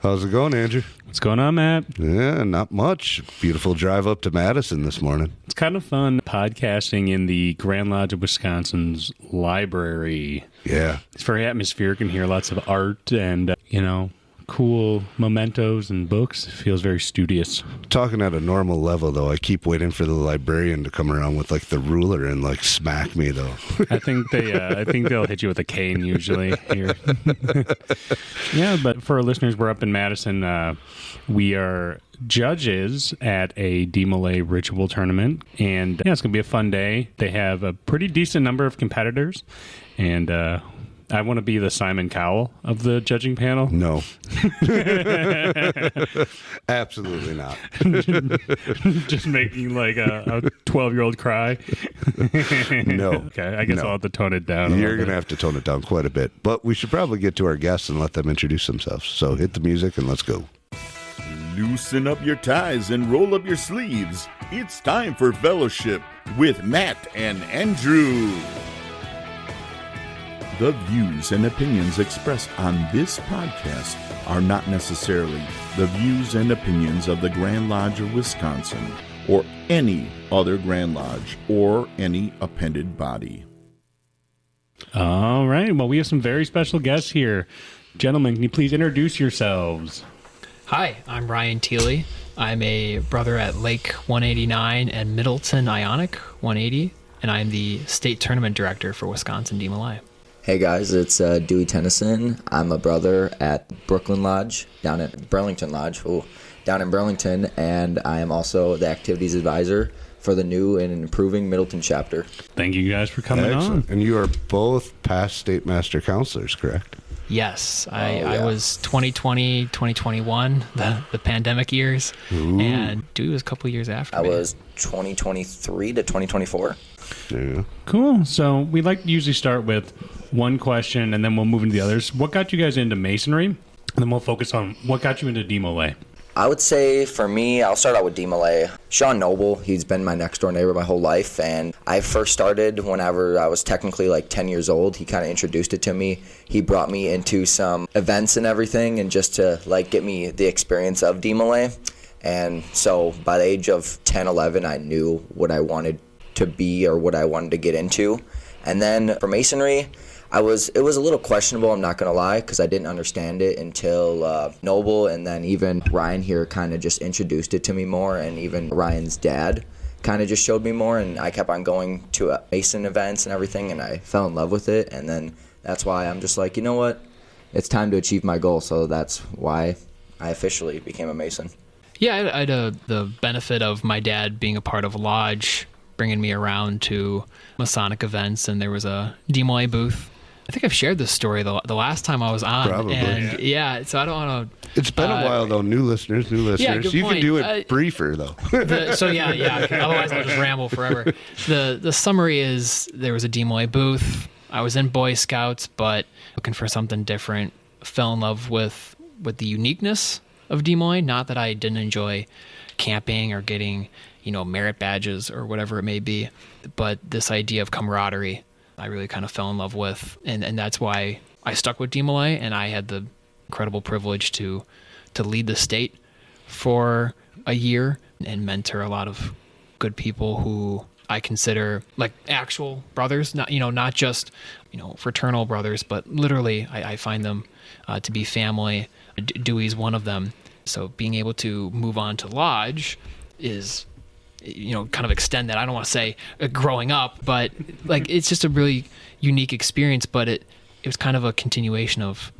How's it going, Andrew? What's going on, Matt? Yeah, not much. Beautiful drive up to Madison this morning. It's kind of fun podcasting in the Grand Lodge of Wisconsin's library. Yeah. It's very atmospheric in here. Lots of art and, cool mementos and books. It feels very studious. Talking at a normal level, though, I keep waiting for the librarian to come around with, the ruler and, smack me, though. I think they'll hit you with a cane usually here. Yeah, but for our listeners, we're up in Madison. We are judges at a DeMolay ritual tournament, and it's going to be a fun day. They have a pretty decent number of competitors, and I want to be the Simon Cowell of the judging panel. No. Absolutely not. Just making a 12-year-old cry. No. Okay, I guess I'll have to tone it down. You're going to have to tone it down quite a bit. But we should probably get to our guests and let them introduce themselves. So hit the music and let's go. Loosen up your ties and roll up your sleeves. It's time for Fellowship with Matt and Andrew. The views and opinions expressed on this podcast are not necessarily the views and opinions of the Grand Lodge of Wisconsin or any other Grand Lodge or any appended body. All right. Well, we have some very special guests here. Gentlemen, can you please introduce yourselves? Hi, I'm Ryan Thiele. I'm a brother at Lake 189 and Middleton Ionic 180, and I'm the state tournament director for Wisconsin DeMolay. Hey guys, it's Dewey Tennesson. I'm a brother at Brooklyn Lodge, down at Burlington Lodge, down in Burlington, and I am also the activities advisor for the new and improving Middleton chapter. Thank you guys for coming on. And you are both past state master counselors, correct? Yes, I was 2020, 2021, the pandemic years, Ooh. and Dewey was a couple years after me. I was 2023 to 2024. Yeah. Cool. So we like to usually start with one question, and then we'll move into the others. What got you guys into Masonry? And then we'll focus on what got you into DeMolay. I would say for me, I'll start out with DeMolay. Sean Noble, he's been my next door neighbor my whole life, and I first started whenever I was technically 10 years old. He kind of introduced it to me. He brought me into some events and everything, and just to get me the experience of DeMolay. And so by the age of 10, 11, I knew what I wanted to be or what I wanted to get into. And then for Masonry, it was a little questionable, I'm not going to lie, because I didn't understand it until Noble and then even Ryan here kind of just introduced it to me more, and even Ryan's dad kind of just showed me more, and I kept on going to Mason events and everything, and I fell in love with it, and then that's why I'm just you know what, it's time to achieve my goal, so that's why I officially became a Mason. Yeah, I had the benefit of my dad being a part of a lodge, bringing me around to Masonic events, and there was a DeMolay booth. I think I've shared this story the last time I was on. Probably. And yeah, so I don't want to... It's been a while, though. New listeners. Yeah, good you point. can do it briefer, though. Yeah. Otherwise, I'll just ramble forever. The summary is there was a DeMolay booth. I was in Boy Scouts, but looking for something different. Fell in love with the uniqueness of DeMolay. Not that I didn't enjoy camping or getting, merit badges or whatever it may be, but this idea of camaraderie, I really kind of fell in love with, and that's why I stuck with DeMolay, and I had the incredible privilege to lead the state for a year and mentor a lot of good people who I consider actual brothers, not just fraternal brothers, but literally I find them to be family. Dewey's one of them. So being able to move on to Lodge is, kind of extend that. I don't want to say growing up, but it's just a really unique experience, but it was kind of a continuation of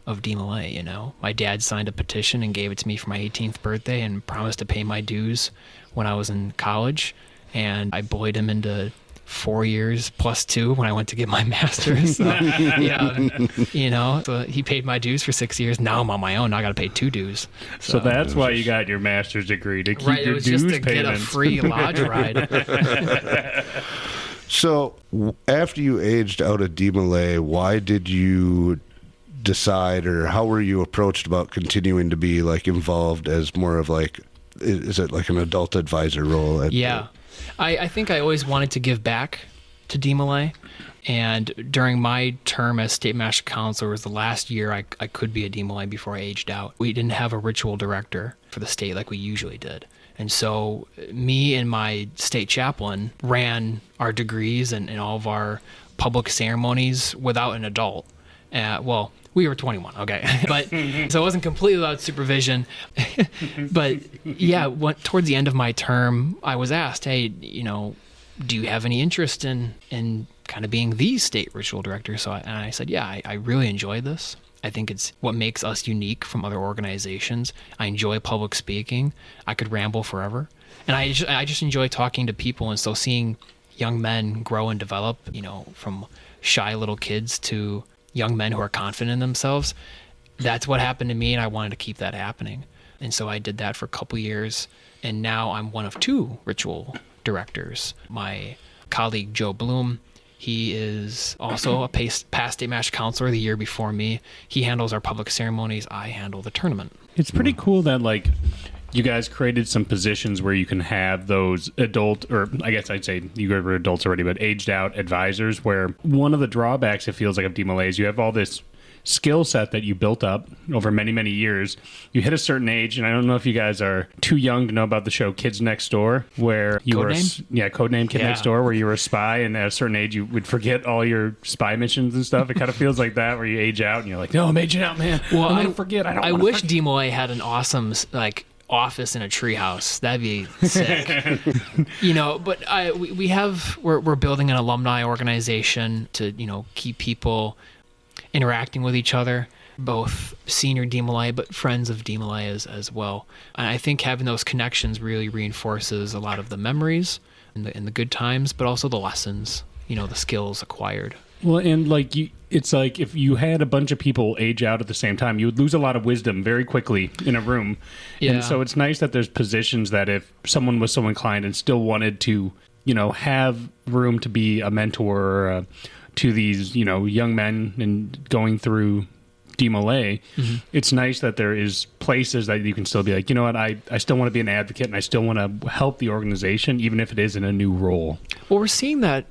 DeMolay, My dad signed a petition and gave it to me for my 18th birthday and promised to pay my dues when I was in college. And I bullied him into 4 years plus 2 when I went to get my master's. So, so he paid my dues for 6 years. Now I'm on my own. Now I got to pay 2 dues. So that's why you got your master's degree, to keep right, your it was dues just to payments. get a free lodge ride. So after you aged out of DeMolay, why did you decide, or how were you approached about continuing to be involved as more of is it an adult advisor role? I think I always wanted to give back to DeMolay. And during my term as state master councilor was the last year I could be a DeMolay before I aged out. We didn't have a ritual director for the state like we usually did. And so me and my state chaplain ran our degrees and all of our public ceremonies without an adult. Well, we were 21, okay. But so it wasn't completely without supervision. But yeah, towards the end of my term, I was asked, hey, do you have any interest in kind of being the state ritual director? So I said, yeah, I really enjoy this. I think it's what makes us unique from other organizations. I enjoy public speaking. I could ramble forever. And I just enjoy talking to people. And so seeing young men grow and develop, from shy little kids to young men who are confident in themselves, that's what happened to me. And I wanted to keep that happening. And so I did that for a couple years. And now I'm one of 2 ritual directors. My colleague, Joe Bloom, he is also a past state master councilor the year before me. He handles our public ceremonies. I handle the tournament. It's pretty cool that, you guys created some positions where you can have those adult, or I guess I'd say you guys were adults already, but aged out advisors, where one of the drawbacks, it feels like, of DeMolay is you have all this skill set that you built up over many, many years. You hit a certain age, and I don't know if you guys are too young to know about the show Kids Next Door, where you Codename Kid Next Door, where you were a spy, and at a certain age you would forget all your spy missions and stuff. It kind of feels like that, where you age out and you're like, no, I'm aging out, man. Well, I'm gonna forget. I wish DeMolay had an awesome office in a treehouse. That'd be sick. But we're building an alumni organization to keep people interacting with each other, both senior DeMolay but friends of DeMolay as well. And I think having those connections really reinforces a lot of the memories and the good times, but also the lessons, the skills acquired. Well, and it's like if you had a bunch of people age out at the same time, you would lose a lot of wisdom very quickly in a room. Yeah. And so it's nice that there's positions that if someone was so inclined and still wanted to, have room to be a mentor to these, young men and going through DeMolay, it's nice that there is places that you can still be like, I still want to be an advocate and I still want to help the organization, even if it is in a new role. Well, we're seeing that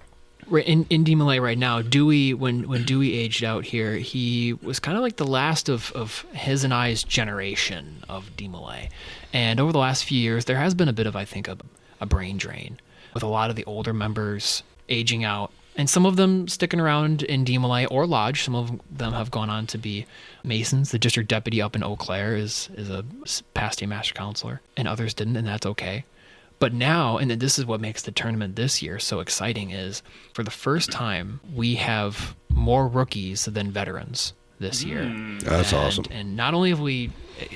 in DeMolay right now. Dewey, when Dewey aged out here, he was kind of like the last of his and I's generation of DeMolay. And over the last few years, there has been a bit of, I think, a brain drain with a lot of the older members aging out. And some of them sticking around in DeMolay or Lodge. Some of them have gone on to be Masons. The district deputy up in Eau Claire is a past state master councilor, and others didn't, and that's okay. But now, and this is what makes the tournament this year so exciting, is for the first time, we have more rookies than veterans this year. That's awesome. And not only have we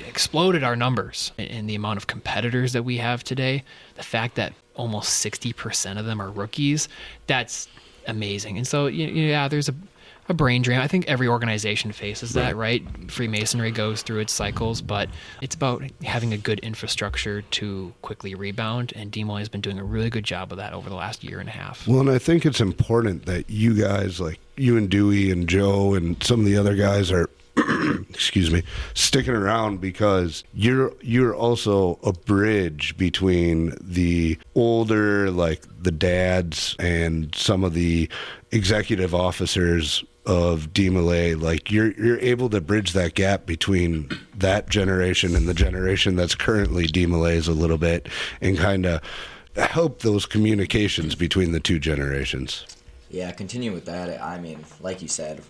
exploded our numbers in the amount of competitors that we have today, the fact that almost 60% of them are rookies, that's amazing. And so, there's a brain drain. I think every organization faces that, right? Freemasonry goes through its cycles, but it's about having a good infrastructure to quickly rebound, and DeMolay has been doing a really good job of that over the last year and a half. Well, and I think it's important that you guys, like you and Dewey and Joe and some of the other guys, are sticking around, because you're also a bridge between the older, like the dads, and some of the executive officers of DeMolay. Like you're able to bridge that gap between that generation and the generation that's currently DeMolays a little bit, and kind of help those communications between the two generations. Yeah, continue with that. I mean, like you said,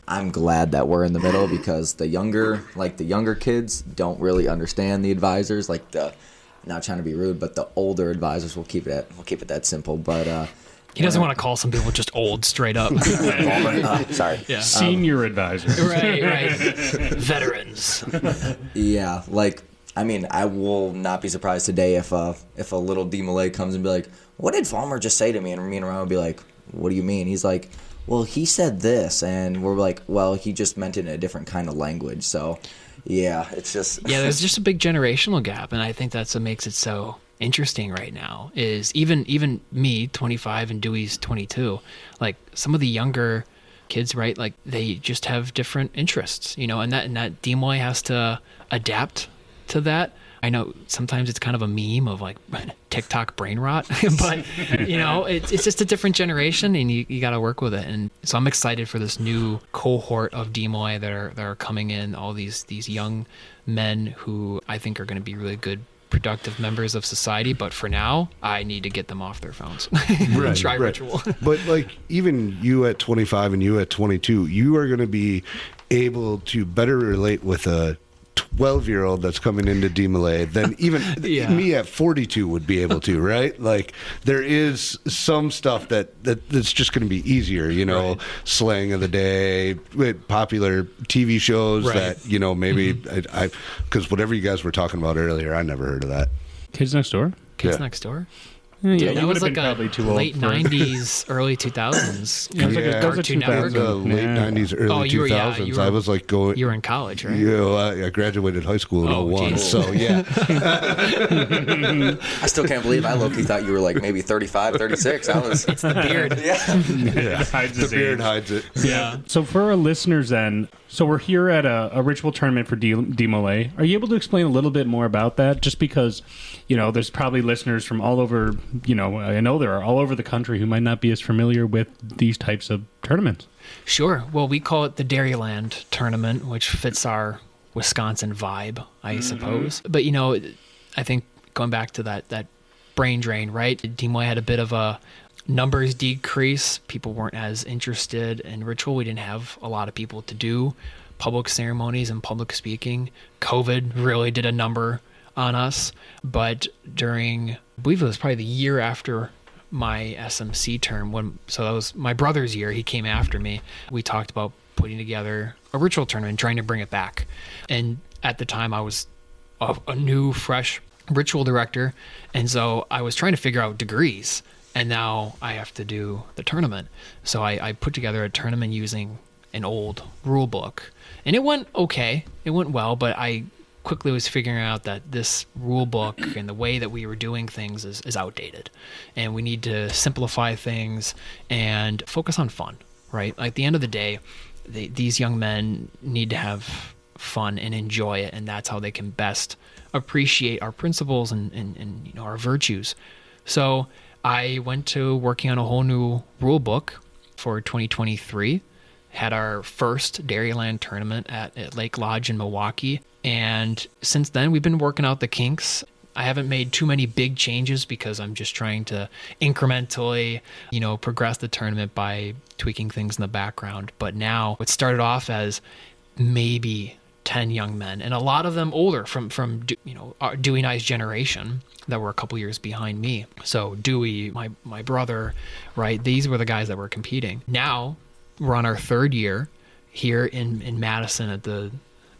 I'm glad that we're in the middle, because the younger kids don't really understand the advisors. Not trying to be rude, but the older advisors, we'll keep it that simple. But he doesn't want to call some people just old, straight up. Sorry, yeah. Senior advisors. Right. Veterans. Yeah, I will not be surprised today if a little DeMolay comes and be like, "What did Vollmer just say to me?" And me and Ryan will be like, "What do you mean?" He's like, "Well, he said this," and we're like, "Well, he just meant it in a different kind of language." So, yeah, it's just there's just a big generational gap, and I think that's what makes it so interesting right now. Is even me, 25, and Dewey's 22. Like some of the younger kids, right? Like they just have different interests, and that DeMolay has to adapt to that. I know sometimes it's kind of a meme of like TikTok brain rot, but it's just a different generation, and you got to work with it. And so I'm excited for this new cohort of DeMolay that are coming in. All these young men who I think are going to be really good, productive members of society. But for now, I need to get them off their phones and try ritual. But like even you at 25 and you at 22, you are going to be able to better relate with a 12-year-old that's coming into DeMolay than even me at 42 would be able to, right? Like there is some stuff that's just going to be easier, slang of the day, with popular TV shows that, maybe because whatever you guys were talking about earlier, I never heard of that. Kids Next Door? Kids Next Door? Yeah, that was like a late 90s, early 2000s Cartoon Network. Late 90s, early 2000s. I was like going... You were in college, right? I graduated high school in 01, geez. so yeah. I still can't believe I low-key thought you were like maybe 35, 36. It's the beard. The beard hides it. Yeah. So for our listeners then, so we're here at a ritual tournament for DeMolay. Are you able to explain a little bit more about that? Just because, there's probably listeners from all over, I know there are all over the country who might not be as familiar with these types of tournaments. Sure. Well, we call it the Dairyland tournament, which fits our Wisconsin vibe, I suppose. But, I think going back to that brain drain, right? DeMolay had a bit of a numbers decrease. People weren't as interested in ritual. We didn't have a lot of people to do public ceremonies and public speaking. COVID really did a number on us. But during, I believe it was probably the year after my SMC term, so that was my brother's year, he came after me. We talked about putting together a ritual tournament, trying to bring it back. And at the time I was a new, fresh ritual director. And so I was trying to figure out degrees. And now I have to do the tournament. So I put together a tournament using an old rule book. And it went okay. It went well, but I quickly was figuring out that this rule book and the way that we were doing things is outdated. And we need to simplify things and focus on fun, right? Like at the end of the day, these young men need to have fun and enjoy it. And that's how they can best appreciate our principles and our virtues. So I went to working on a whole new rule book for 2023, had our first Dairyland tournament at Lake Lodge in Milwaukee. And since then, we've been working out the kinks. I haven't made too many big changes because I'm just trying to incrementally, progress the tournament by tweaking things in the background. But now it started off as maybe 10 young men, and a lot of them older from Dewey and I's generation that were a couple years behind me. So Dewey, my brother, right? These were the guys that were competing. Now we're on our third year here in Madison at the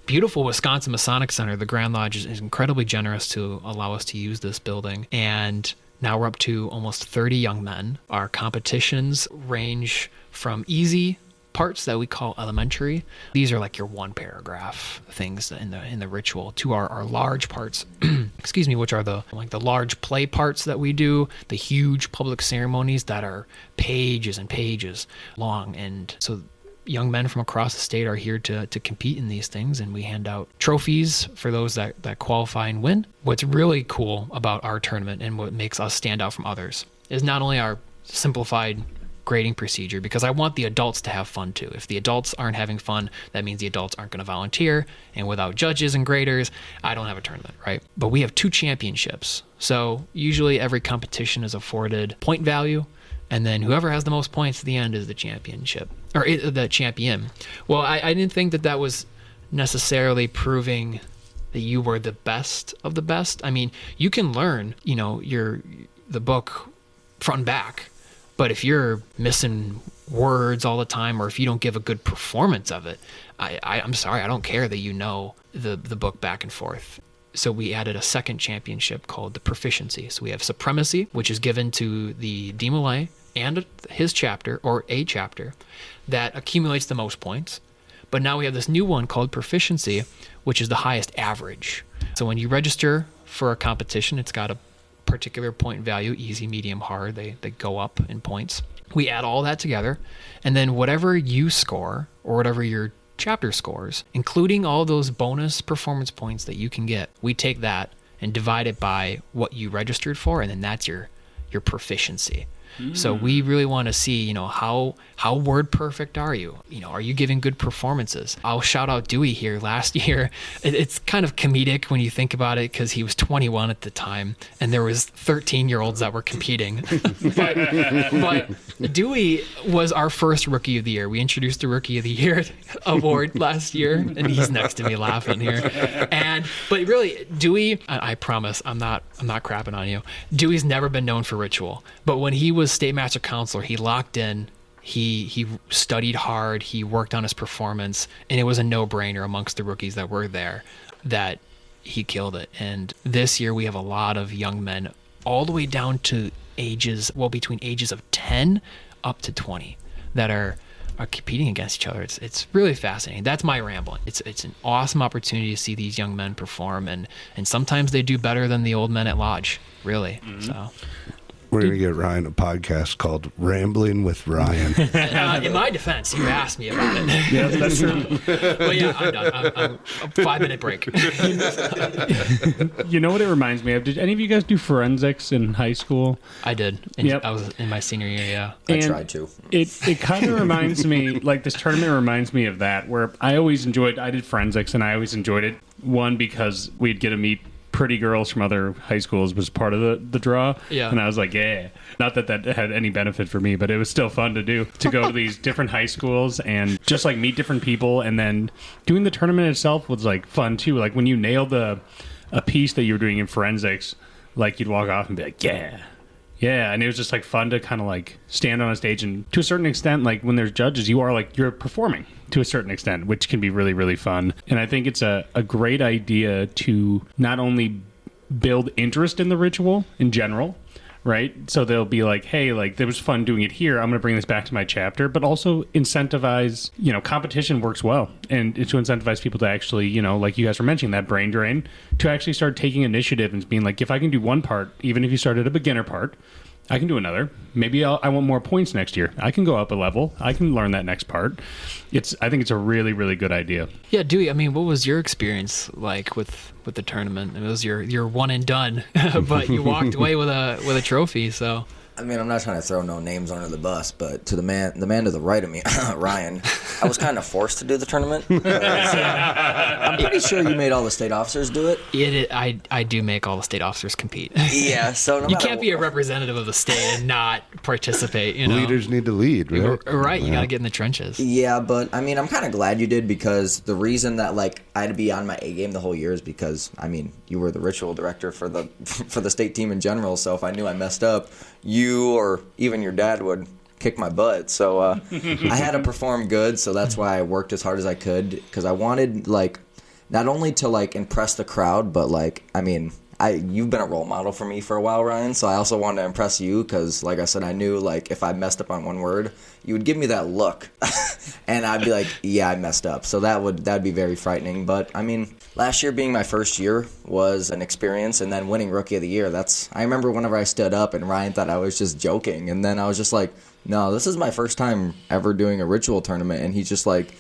beautiful Wisconsin Masonic Center. The Grand Lodge is incredibly generous to allow us to use this building. And now we're up to almost 30 young men. Our competitions range from easy parts that we call elementary. These are like your one paragraph things in the ritual, to our large parts, excuse me, which are the large play parts that we do, the huge public ceremonies that are pages and pages long. And so young men from across the state are here to compete in these things, and we hand out trophies for those that qualify and win. What's really cool about our tournament and what makes us stand out from others is not only our simplified grading procedure, because I want the adults to have fun too. If the adults aren't having fun, that means the adults aren't going to volunteer, and without judges and graders, I don't have a tournament, right? But we have 2 championships. So usually every competition is afforded point value, and then whoever has the most points at the end is the championship, or the champion. Well, I didn't think that was necessarily proving that you were the best of the best. I mean, you can learn, the book front and back, but if you're missing words all the time, or if you don't give a good performance of it, I'm sorry, I don't care that the book back and forth. So we added a second championship called the Proficiency. So we have Supremacy, which is given to the DeMolay and his chapter, or a chapter, that accumulates the most points. But now we have this new one called Proficiency, which is the highest average. So when you register for a competition, it's got a particular point value, easy, medium, hard. They go up in points. We add all that together, and then whatever you score, or whatever your chapter scores, including all those bonus performance points that you can get. We take that and divide it by what you registered for, and then that's your proficiency. So we really want to see, how word perfect are you? Are you giving good performances? I'll shout out Dewey here. Last year, it's kind of comedic when you think about it because he was 21 at the time, and there was 13-year-olds that were competing. but Dewey was our first Rookie of the Year. We introduced the Rookie of the Year award last year, and he's next to me laughing here. But really, Dewey, I promise, I'm not crapping on you. Dewey's never been known for ritual, but when he was State Master Counselor, he locked in, he studied hard, he worked on his performance, and it was a no-brainer amongst the rookies that were there that he killed it. And this year we have a lot of young men all the way down to between ages of 10 up to 20 that are competing against each other. It's really fascinating. That's my rambling. It's an awesome opportunity to see these young men perform, and sometimes they do better than the old men at Lodge, really. So we're going to get Ryan a podcast called Rambling with Ryan. In my defense, you asked me about it. Yeah, that's true. But yeah, I'm done. I'm a 5-minute break. You know what it reminds me of? Did any of you guys do forensics in high school? I did. Yep. I was in my senior year, yeah. I tried to. It kind of reminds me, like this tournament reminds me of that, where I did forensics, and I always enjoyed it. One, because we'd get to meet pretty girls from other high schools was part of the draw. Yeah. And I was like, yeah. Not that had any benefit for me, but it was still fun to do, to go to these different high schools and just like meet different people. And then doing the tournament itself was like fun too. Like when you nailed a piece that you were doing in forensics, like you'd walk off and be like, yeah. Yeah, and it was just like fun to kind of like stand on a stage, and to a certain extent, like when there's judges, you're performing to a certain extent, which can be really, really fun. And I think it's a great idea to not only build interest in the ritual in general, right? So they'll be like, hey, like, it was fun doing it here. I'm going to bring this back to my chapter, but also incentivize, competition works well. And to incentivize people to actually, like you guys were mentioning, that brain drain, to actually start taking initiative and being like, if I can do one part, even if you start at a beginner part, I can do another. Maybe I want more points next year. I can go up a level. I can learn that next part. I think it's a really, really good idea. Yeah, Dewey, I mean, what was your experience like with the tournament? It was your one and done, but you walked away with a trophy, so. I mean, I'm not trying to throw no names under the bus, but to the man to the right of me, Ryan, I was kind of forced to do the tournament. I'm pretty sure you made all the state officers do it. I do make all the state officers compete. Yeah, so no you can't be a representative of the state and not participate. Leaders need to lead, right? Right, you got to get in the trenches. Yeah, but I mean, I'm kind of glad you did, because the reason that like I had to be on my A game the whole year is because I mean, you were the ritual director for the state team in general. So if I knew I messed up, you or even your dad would kick my butt. So I had to perform good. So that's why I worked as hard as I could, because I wanted like not only to like impress the crowd, but like I mean, you've been a role model for me for a while, Ryan. So I also wanted to impress you, because like I said, I knew like if I messed up on one word, you would give me that look, and I'd be like, yeah, I messed up. So that'd be very frightening. But I mean, last year being my first year was an experience, and then winning Rookie of the Year. I remember whenever I stood up and Ryan thought I was just joking, and then I was just like, no, this is my first time ever doing a ritual tournament, and he's like,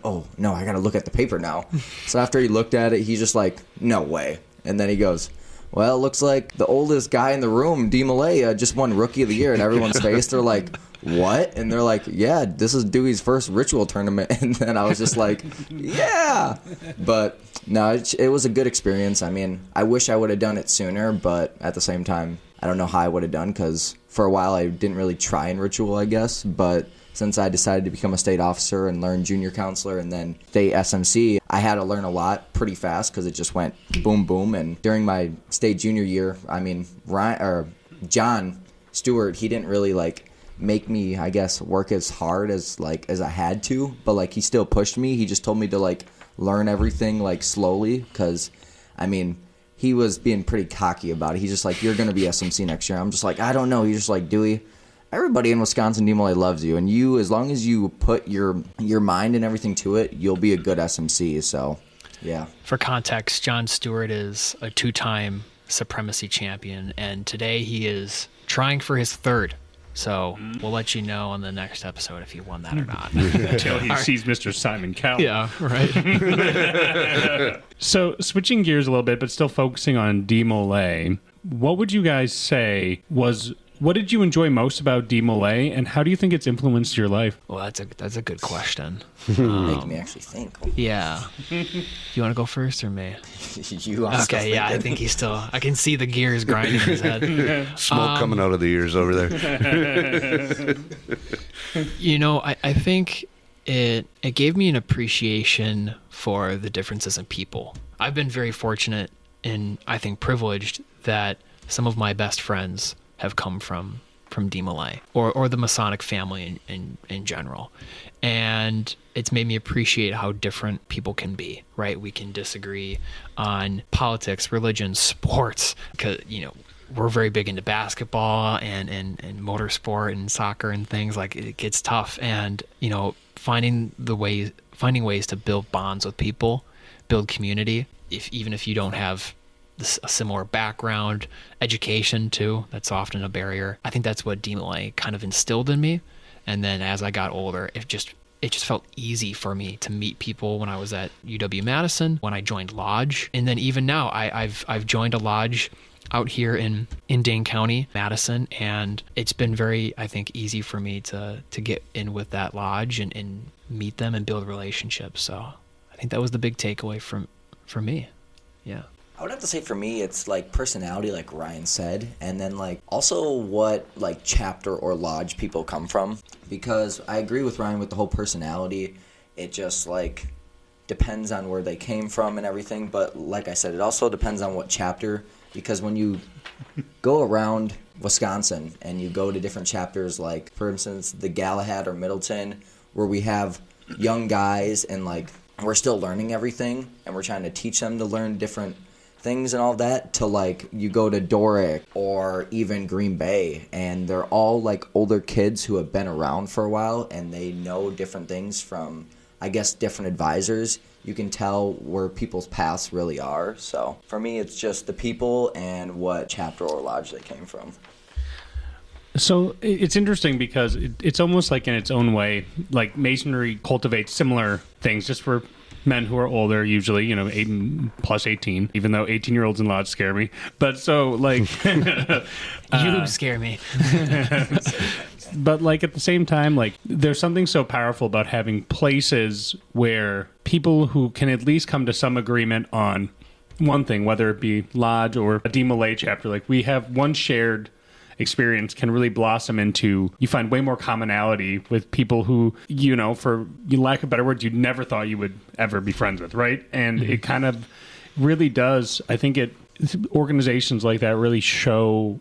oh no, I gotta look at the paper now. So after he looked at it, he's just like, no way. And then he goes, well, it looks like the oldest guy in the room, DeMolay, just won Rookie of the Year. And everyone's face, they're like, what? And they're like, yeah, this is Dewey's first ritual tournament. And then I was just like, yeah. But no, it was a good experience. I mean, I wish I would have done it sooner, but at the same time, I don't know how I would have done, because for a while I didn't really try in ritual, I guess. But since I decided to become a state officer and learn junior counselor and then state SMC, I had to learn a lot pretty fast, because it just went boom, boom. And during my state junior year, I mean, John Stewart, he didn't really like make me, I guess, work as hard as I had to, but like he still pushed me. He just told me to like learn everything like slowly, because I mean, he was being pretty cocky about it. He's just like, you're going to be SMC next year. I'm just like, I don't know. He's just like, Dewey, everybody in Wisconsin, DeMolay loves you, and you, as long as you put your mind and everything to it, you'll be a good SMC. So, yeah. For context, John Stewart is a 2-time supremacy champion, and today he is trying for his 3rd So we'll let you know on the next episode if he won that or not. Until he sees Mr. Simon Cowell. Yeah, right. So switching gears a little bit, but still focusing on DeMolay, what would you guys say what did you enjoy most about DeMolay, and how do you think it's influenced your life? Well, that's a good question. Making me actually think. Yeah. You want to go first or me? You are still Okay, yeah, I think I can see the gears grinding in his head. Smoke coming out of the ears over there. I think it gave me an appreciation for the differences in people. I've been very fortunate and I think privileged that some of my best friends have come from DeMolay or the Masonic family in general. And it's made me appreciate how different people can be, right? We can disagree on politics, religion, sports, because, we're very big into basketball and motorsport and soccer and things. Like, it gets tough. And, finding ways to build bonds with people, build community, even if you don't have a similar background, education too, that's often a barrier. I think that's what DeMolay kind of instilled in me. And then as I got older, it just felt easy for me to meet people when I was at UW-Madison, when I joined Lodge. And then even now, I've joined a Lodge out here in Dane County, Madison, and it's been very, I think, easy for me to get in with that Lodge and meet them and build relationships. So I think that was the big takeaway for me. Yeah. I would have to say for me, it's like personality, like Ryan said, and then like also what like chapter or lodge people come from. Because I agree with Ryan with the whole personality. It just like depends on where they came from and everything. But like I said, it also depends on what chapter. Because when you go around Wisconsin and you go to different chapters, like for instance the Galahad or Middleton, where we have young guys and like we're still learning everything and we're trying to teach them to learn different things and all that, to like you go to Doric or even Green Bay and they're all like older kids who have been around for a while and they know different things from, I guess, different advisors. You can tell where people's paths really are. So for me, it's just the people and what chapter or lodge they came from. So it's interesting because it's almost like in its own way, like Masonry cultivates similar things just for men who are older, usually, 8 plus 18, even though 18-year-olds in Lodge scare me. But so, like... you scare me. But, like, at the same time, like, there's something so powerful about having places where people who can at least come to some agreement on one thing, whether it be Lodge or a DeMolay chapter. Like, we have one shared experience can really blossom into, you find way more commonality with people who, for lack of better words, you never thought you would ever be friends with, right? And it kind of really does, I think organizations like that really show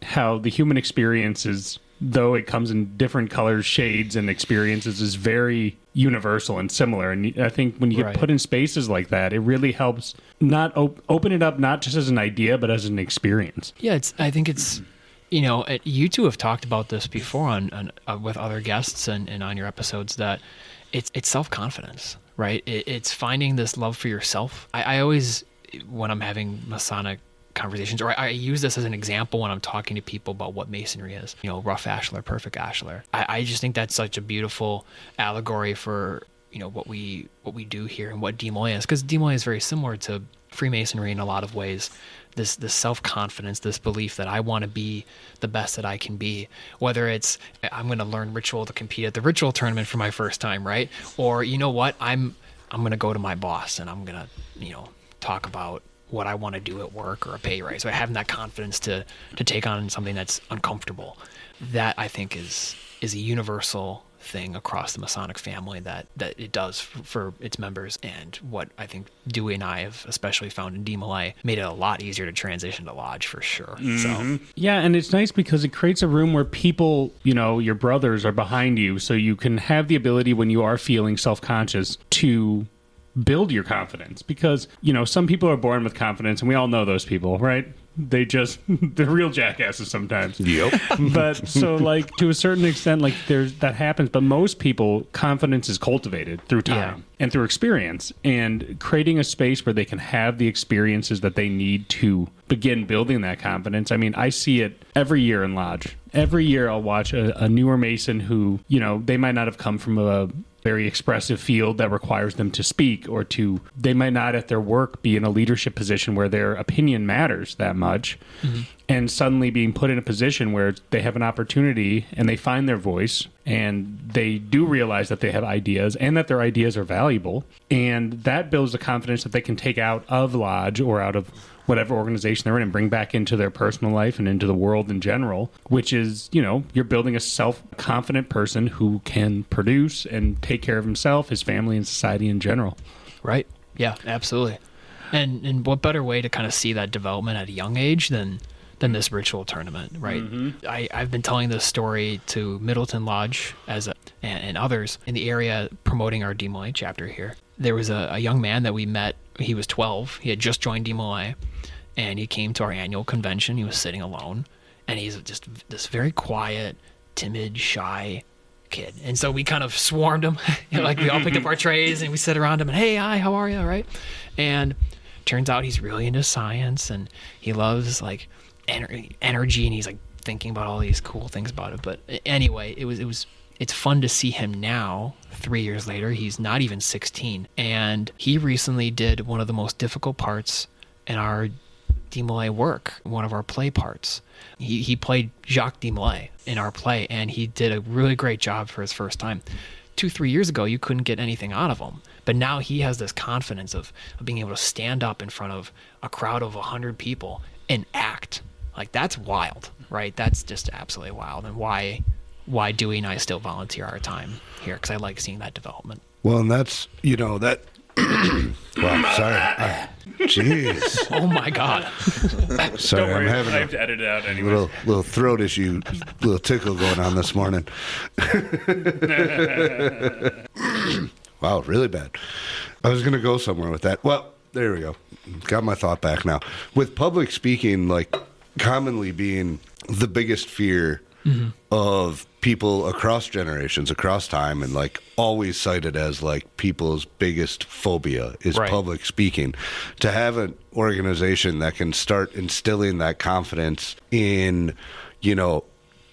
how the human experience is, though it comes in different colors, shades, and experiences, is very universal and similar. And I think when you get put in spaces like that, it really helps not open it up, not just as an idea, but as an experience. Yeah, I think it's, you two have talked about this before on with other guests and on your episodes, that it's self-confidence, right? It's finding this love for yourself. I always, when I'm having Masonic conversations, or I use this as an example when I'm talking to people about what Masonry is, rough ashlar, perfect ashlar. I just think that's such a beautiful allegory for, what we do here and what DeMolay is, because DeMolay is very similar to Freemasonry in a lot of ways. This self-confidence, this belief that I want to be the best that I can be, whether it's I'm going to learn ritual to compete at the ritual tournament for my first time, right? Or I'm going to go to my boss and I'm going to, talk about what I want to do at work or a pay raise. So having that confidence to take on something that's uncomfortable, that I think is a universal thing across the Masonic family that it does for its members, and what I think Dewey and I have especially found in DeMolay made it a lot easier to transition to Lodge for sure. So yeah, and it's nice because it creates a room where people, your brothers are behind you, so you can have the ability when you are feeling self-conscious to build your confidence, because some people are born with confidence, and we all know those people, right? They just, they're real jackasses sometimes. Yep. But so, like, to a certain extent, like, that happens. But most people, confidence is cultivated through time and through experience, and creating a space where they can have the experiences that they need to begin building that confidence. I mean, I see it every year in Lodge. Every year I'll watch a newer Mason who, you know, they might not have come from a very expressive field that requires them to speak, or they might not at their work be in a leadership position where their opinion matters that much. Mm-hmm. And suddenly being put in a position where they have an opportunity and they find their voice and they do realize that they have ideas and that their ideas are valuable. And that builds the confidence that they can take out of Lodge or out of whatever organization they're in and bring back into their personal life and into the world in general, which is, you know, you're building a self-confident person who can produce and take care of himself, his family, and society in general. Right. Yeah, absolutely. And what better way to kind of see that development at a young age than this ritual tournament, right? Mm-hmm. I've been telling this story to Middleton Lodge and others in the area promoting our DeMolay chapter here. There was a young man that we met. He was 12. He had just joined DeMolay, and he came to our annual convention. He was sitting alone, and he's just this very quiet, timid, shy kid. And so we kind of swarmed him. You know, like, we all picked up our trays, and we sat around him, and, hey, hi, how are you, right? And turns out he's really into science, and he loves, like, energy, and he's, like, thinking about all these cool things about it. But anyway, it's fun to see him now, 3 years later. He's not even 16. And he recently did one of the most difficult parts in our DeMolay work, one of our play parts. He played Jacques DeMolay in our play, and he did a really great job for his first time. 2-3 years ago, you couldn't get anything out of him. But now he has this confidence of being able to stand up in front of a crowd of 100 people and act. Like, that's wild, right? That's just absolutely wild. And why Dewey and I still volunteer our time here, because I like seeing that development. Well, and that's, you know, that... well, sorry. Jeez. Oh, my God. Sorry, Don't worry, I'm having I have to edit it out anyway. little throat issue, little tickle going on this morning. Wow, really bad. I was going to go somewhere with that. Well, there we go. Got my thought back now. With public speaking, like, commonly being the biggest fear of people across generations, across time, and, like, always cited as, like, people's biggest phobia is public speaking. To have an organization that can start instilling that confidence in, you know,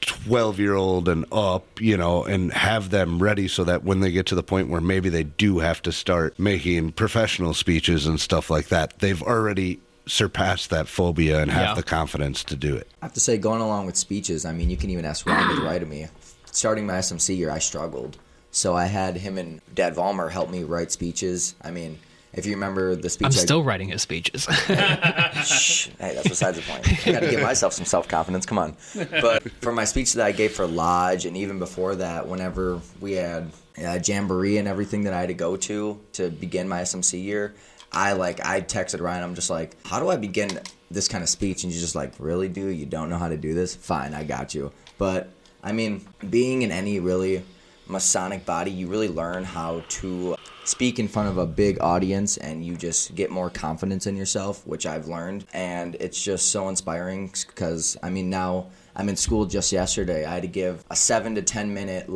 12-year-old and up, you know, and have them ready so that when they get to the point where maybe they do have to start making professional speeches and stuff like that, they've already surpassed that phobia and have the confidence to do it. I have to say, going along with speeches, I mean, you can even ask Ron to write to me. Starting my SMC year, I struggled. So I had him and Dad Vollmer help me write speeches. I mean, if you remember the speech... I'm still writing his speeches. Shh. Hey, that's besides the point. I got to give myself some self-confidence. Come on. But for my speech that I gave for Lodge, and even before that, whenever we had Jamboree and everything that I had to go to begin my SMC year, I texted Ryan. I'm just like, how do I begin this kind of speech? And he's just like, really, dude? You don't know how to do this? Fine, I got you. But, I mean, being in any really Masonic body, you really learn how to speak in front of a big audience, and you just get more confidence in yourself, which I've learned. And it's just so inspiring because, I mean, now I'm in school. Just yesterday, I had to give a 7 to 10 minute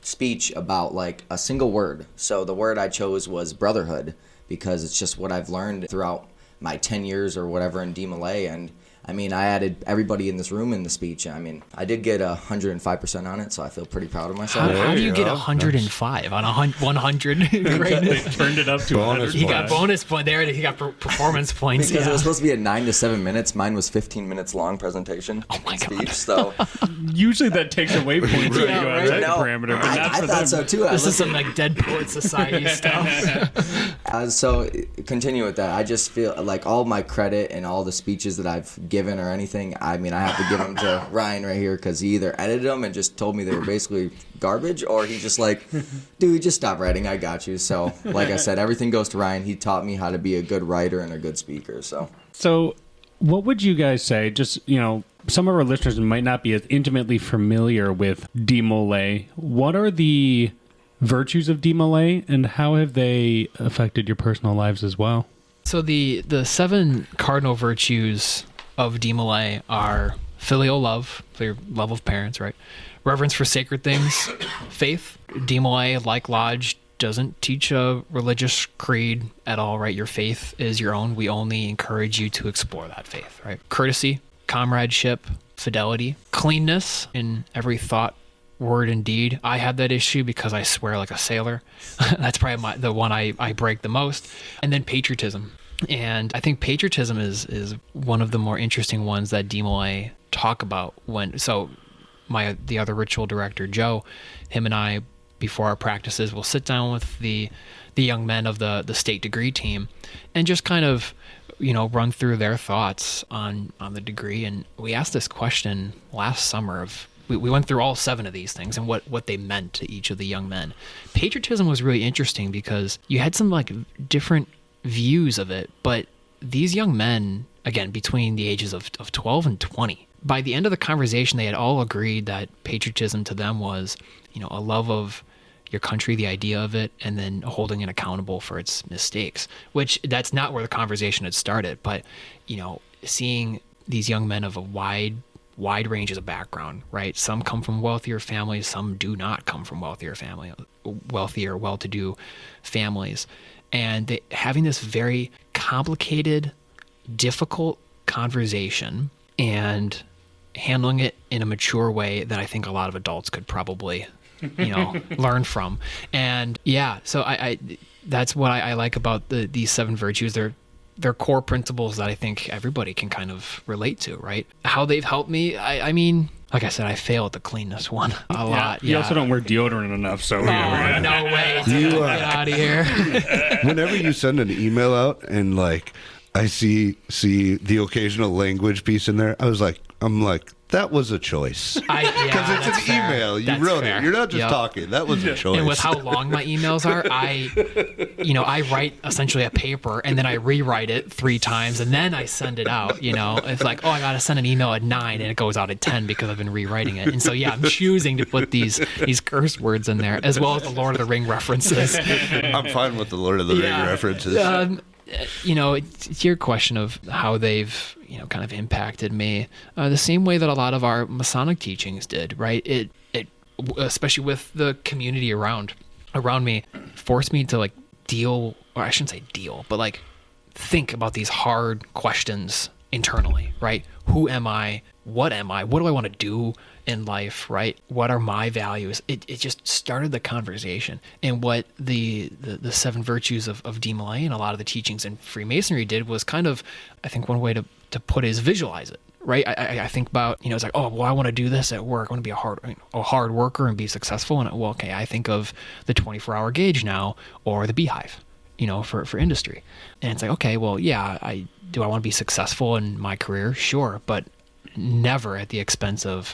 speech about a single word. So the word I chose was brotherhood, because it's just what I've learned throughout my 10 years or whatever in DeMolay. And I mean, I added everybody in this room in the speech. I mean, I did get 105% on it, so I feel pretty proud of myself. How do you get 105 on 100? They turned it up to 100. He got bonus point there. He got performance points. Because it was supposed to be a 9 to 7 minutes. Mine was 15 minutes long presentation. Oh my speech, God. So usually that takes away points when you go outside the parameter, but not I for thought them. so too. This is some Dead Poet Society stuff. So continue with that. I just feel like all my credit and all the speeches that I've given or anything, I mean, I have to give them to Ryan right here, because he either edited them and just told me they were basically garbage, or he's just like, dude, just stop writing, I got you. So like I said, everything goes to Ryan. He taught me how to be a good writer and a good speaker. So what would you guys say, just, you know, some of our listeners might not be as intimately familiar with DeMolay. What are the virtues of DeMolay, and how have they affected your personal lives as well? So the 7 cardinal virtues of DeMolay are filial love, so your love of parents, right? Reverence for sacred things, faith. DeMolay, like Lodge, doesn't teach a religious creed at all, right? Your faith is your own. We only encourage you to explore that faith, right? Courtesy, comradeship, fidelity, cleanness in every thought, word, and deed. I have that issue because I swear like a sailor. That's probably the one I break the most. And then patriotism. And I think patriotism is one of the more interesting ones that DeMolay talk about the other ritual director, Joe, him and I, before our practices, we'll sit down with the young men of the state degree team and just kind of, run through their thoughts on the degree. And we asked this question last summer we went through all 7 of these things and what they meant to each of the young men. Patriotism was really interesting because you had some like different views of it, but these young men, again, between the ages of 12 and 20, by the end of the conversation, they had all agreed that patriotism to them was, a love of your country, the idea of it, and then holding it accountable for its mistakes, which that's not where the conversation had started. But, seeing these young men of a wide ranges of background, right? Some come from wealthier families, some do not come from wealthier, well-to-do families. And having this very complicated, difficult conversation and handling it in a mature way that I think a lot of adults could probably, learn from. And yeah, so I that's what I like about these 7 virtues. They're core principles that I think everybody can kind of relate to, right? How they've helped me, I mean, like I said, I fail at the cleanness one a lot. You also don't wear deodorant enough, so... Oh, no way. Get out of here. Whenever you send an email out and, like, I see the occasional language piece in there, I'm like, that was a choice. Because it's an email. You wrote it. You're not just talking. That was a choice. And with how long my emails are, I write essentially a paper and then I rewrite it 3 times and then I send it out. It's like, I got to send an email at 9 and it goes out at 10 because I've been rewriting it. And so, I'm choosing to put these curse words in there as well as the Lord of the Ring references. I'm fine with the Lord of the Ring references. It's your question of how they've, kind of impacted me the same way that a lot of our Masonic teachings did, right? It especially with the community around me, forced me to like deal, or I shouldn't say deal, but like think about these hard questions internally, right? Who am I? What am I? What do I want to do in life, right? What are my values? It just started the conversation. And what the 7 virtues of DeMolay and a lot of the teachings in Freemasonry did was kind of, I think one way to put it is visualize it, right? I think about, it's like, I want to do this at work. I want to be a hard worker and be successful. And I think of the 24-hour gauge now, or the beehive, for industry. And it's like, okay, well, yeah, I want to be successful in my career? Sure. But never at the expense of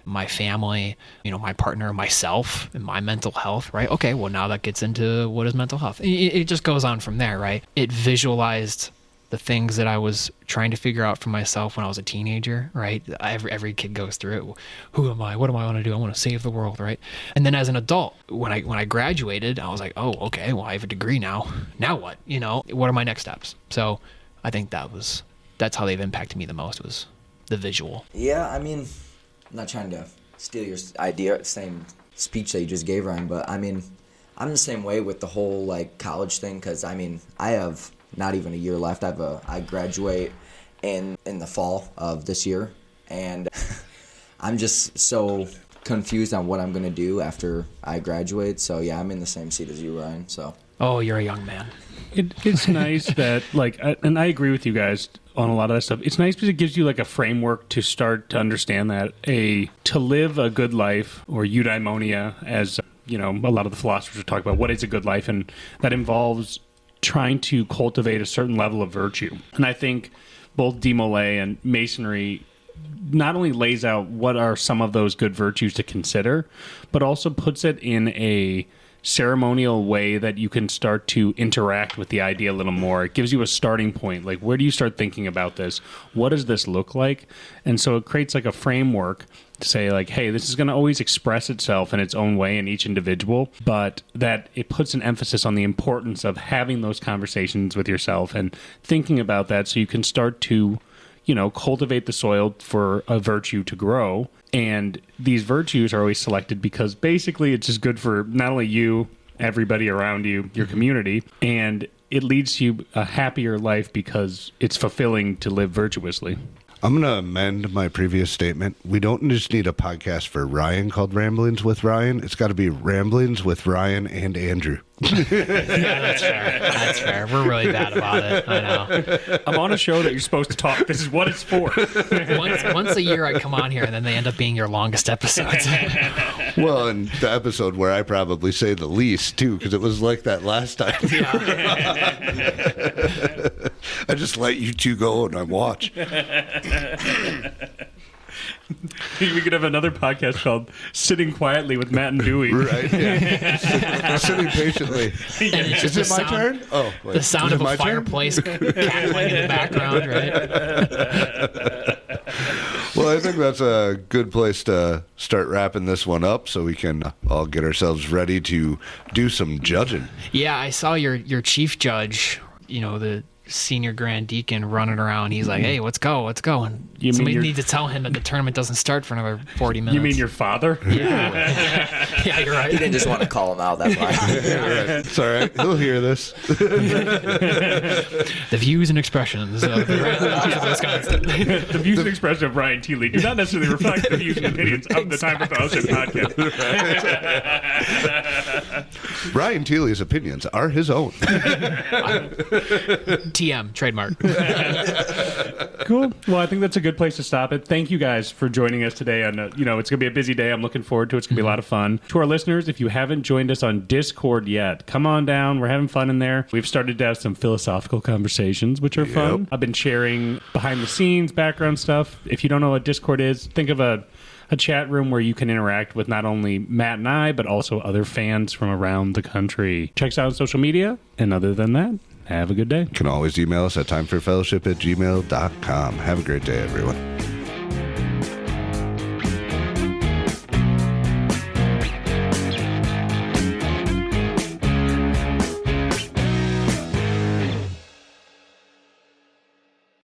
my family, my partner, myself, and my mental health, right? Okay, well, now that gets into what is mental health. It just goes on from there, right? It visualized the things that I was trying to figure out for myself when I was a teenager, right? Every kid goes through it. Who am I? What do I want to do? I want to save the world, right? And then as an adult, when I graduated, I was like, oh, okay, well, I have a degree now. Now what? What are my next steps? So I think that's how they've impacted me the most, was the visual. Yeah, I mean, I'm not trying to steal your idea, same speech that you just gave, Ryan, but I mean, I'm the same way with the whole like college thing, because I mean, I have not even a year left. I graduate in the fall of this year, and I'm just so confused on what I'm gonna do after I graduate. So yeah, I'm in the same seat as you, Ryan. So. Oh, you're a young man. It's nice that, like, and I agree with you guys on a lot of that stuff. It's nice because it gives you like a framework to start to understand that to live a good life, or eudaimonia, as a lot of the philosophers are talking about, what is a good life, and that involves trying to cultivate a certain level of virtue. And I think both DeMolay and Masonry not only lays out what are some of those good virtues to consider, but also puts it in a ceremonial way that you can start to interact with the idea a little more. It gives you a starting point. Like, where do you start thinking about this? What does this look like? And so it creates like a framework to say like, hey, this is going to always express itself in its own way in each individual, but that it puts an emphasis on the importance of having those conversations with yourself and thinking about that, so you can start to cultivate the soil for a virtue to grow. And these virtues are always selected because basically it's just good for not only you, everybody around you, your community, and it leads to a happier life because it's fulfilling to live virtuously. I'm going to amend my previous statement. We don't just need a podcast for Ryan called Ramblings with Ryan. It's got to be Ramblings with Ryan and Andrew. Yeah, that's fair. That's fair. We're really bad about it. I know. I'm on a show that you're supposed to talk. This is what it's for. Once a year I come on here and then they end up being your longest episodes. Well, and the episode where I probably say the least, too, because it was like that last time. I just let you two go and I watch. We could have another podcast called Sitting Quietly with Matt and Dewey. Right, yeah. Sitting patiently. And it's Is just it my turn? Oh, wait. the sound Is of it a my turn? fireplace cackling in the background, right? Well, I think that's a good place to start wrapping this one up so we can all get ourselves ready to do some judging. Yeah, I saw your chief judge, the senior grand deacon running around. He's like, "Hey, let's go." And You mean somebody your- needs to tell him that the tournament doesn't start for another 40 minutes. You mean your father? Yeah. Yeah, you're right. He didn't just want to call him out. That's why. It's all right. He'll hear this. The views and expressions of the Grand Lodge of Wisconsin. The views and expression of Ryan Thiele do not necessarily reflect the views and opinions of the Time for Fellowship podcast. Ryan Thiele's opinions are his own. TM, trademark. Cool. Well, I think that's a good place to stop it. Thank you guys for joining us today. And it's going to be a busy day. I'm looking forward to it. It's going to be a lot of fun. To our listeners, if you haven't joined us on Discord yet, come on down. We're having fun in there. We've started to have some philosophical conversations, which are fun. I've been sharing behind the scenes, background stuff. If you don't know what Discord is, think of a chat room where you can interact with not only Matt and I, but also other fans from around the country. Check us out on social media. And other than that, have a good day. You can always email us at timeforfellowship@gmail.com. Have a great day, everyone.